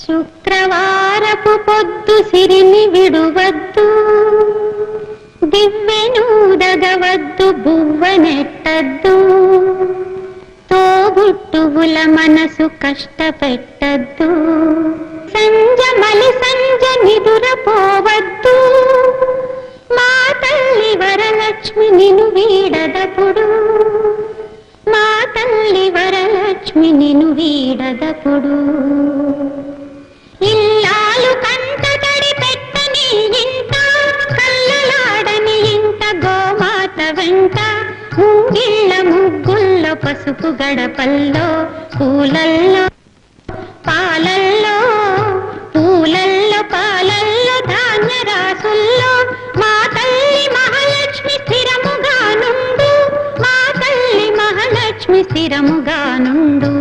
శుక్రవారపు పొద్దు సిరిని విడువద్దు, దివ్వెనూదగవద్దు, బువ్వనెట్టద్దు, తోబుట్టువుల మనసు కష్టపెట్టద్దు, సంజమలి సంజ నిదురపోవద్దు, మా తల్లి వరలక్ష్మి నిను వీడదపుడు, మా తల్లి వరలక్ష్మి నిను వీడదపుడు. ఇల్లాలు కంట తడి పెట్టని ఇంట, కళ్ళలాడని ఇంట, గోమాత వెంట, ముంగిళ్ళ ముగ్గుల్లో, పసుపు గడపల్లో, పూలల్లో పాలల్లో, పూలల్లో పాలల్లో, ధాన్య రాసుల్లో, మా తల్లి మహాలక్ష్మి స్థిరముగా నుండు, మా తల్లి మహాలక్ష్మి స్థిరముగా నుండు.